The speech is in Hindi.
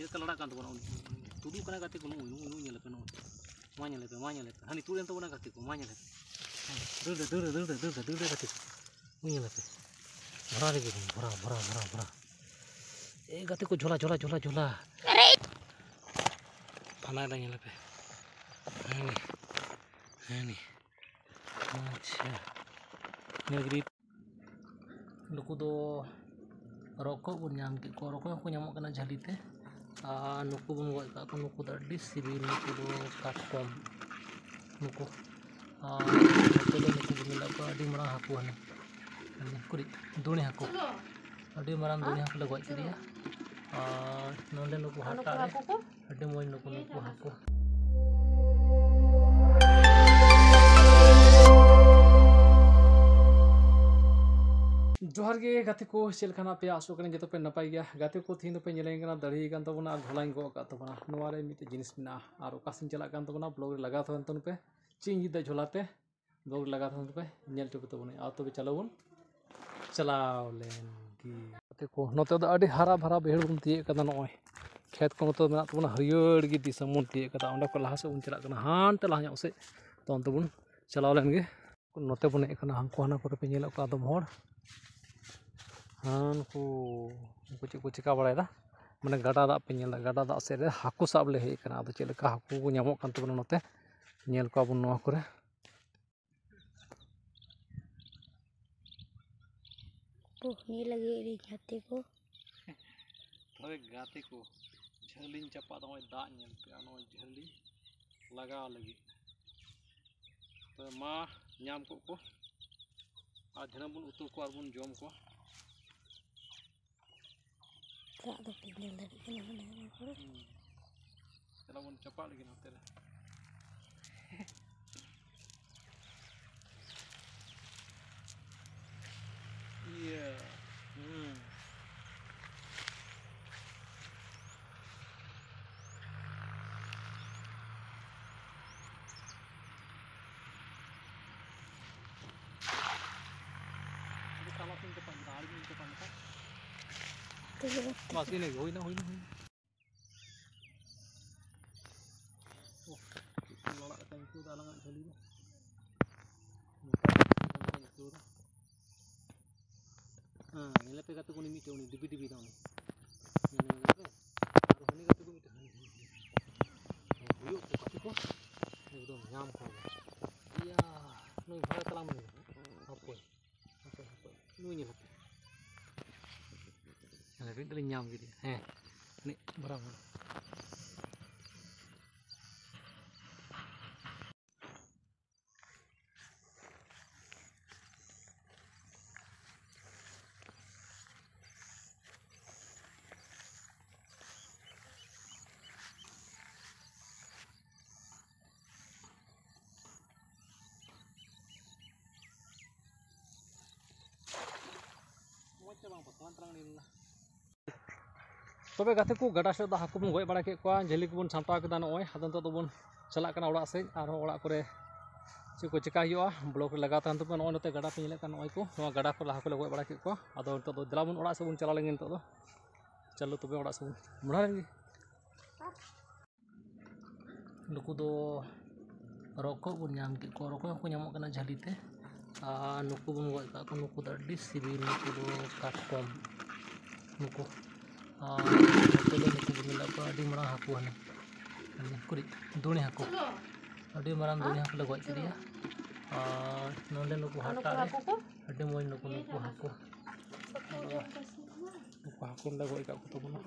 चेक लड़ा कान तबना तुदू कना गाते को नु नेलेपे नु मा नेलेपे हानि तुरेन तबना गाते को मा नेलेपे दर गाते को नेलेपे भरा लगे भरा ए गाते को झोला फना दा नेलेपे हानि अच्छा नेगरी नुकु दो रoko बन नाम के को रoko को नामो कना झालीते नुकु बन गय का को नुकु द अड्डी सिबिल नुकु दो काटकम नुकु नुकु बन ला को अड्डी मरा हाकु हने कुरी दुनी हाकु अड्डी मरान दुनी हाकु लगय केदिया नोंडे नुकु हाटा अड्डी मोय नुकु हाकु जोहार गे गाते को चलखाना पे आसो कने जतो पे नपाय गया गाते को थीन पे नेलें कना दड़ी कान तबना घोलाइन गो का तबना नोवा रे मिटे जिनिस मिना आर ओकासिन चला कान तबना ब्लॉग रे लगा थन पे चिंगी द झोलाते ब्लॉग रे लगा थन पे नेल टुप तबने आ तबे चलावन चलाव लेन की गाते को नते द अडी हरा भरा बेहड़ बुन तिए कदा नोय खेत को नते मेना तबना हरियर गी दिसमन तिए कदा ओंडे को लहा से उन चला कना हान ते लहा से तो तबन चलाव लेन गे नते बने कना हांको हाना को पे नेल को आदम होड़ को चेक को चिका बड़ा माने गाडा दा पे नेल गाडा दा से हाकू साब ले हे कना आदो चेलका हाकू को नामो कान तबन नते नेल को आबन नोआ करे पोहनी लगे रे गाते को तबे गाते को झलिन चपा द दा नेल पे अनो झली लगा लगी तो मा नाम को आ धनबुन उतु को आर बुन जम को तो पिंजल दड़ी कना को चला बन चपा लगी नते रे ये sama pun depan hari ini depan kan masih nih hoina oh lola kan itu dalangan jali nih ini pe kata ko ni mite uni dibi daun ini ngape aru huni kata ko mite huyuk ko kata ko ekdom nyam ko iya noi bhara talam ni apa nuy ni lati ala rin dali nyam gitu ni barang तबे गाते को गाडा से हाकु बन गय बड़ा के को झेली को बन सामटा केदा नय हादन तो बन चला कना ओड़ा से आर ओड़ा करे चे को चिका हुआ ब्लॉक लगा तान तो नय नते गाडा पे नेले का नय को नवा गाडा को लाहा को गय बड़ा के को आदो तो दला बन ओड़ा से बन चला लेंगे तो चलो तबे ओड़ा से बन मुड़ा लेंगे नुकु दो रoko बन नाम के को रoko को नामो कना झालीते नुकु बन गय का को नुकु द अड्डी सिबिल नुकु दो काटकम नुकु नुकु बन ला को अड्डी मरा हाकु हने कुरी दुनी हाकु अड्डी मरान दुनी हाकु लगय केदिया नोंडे नुकु हाटा अड्डी मोय नुकु हाकु नुकु हाकु लगय का को तबना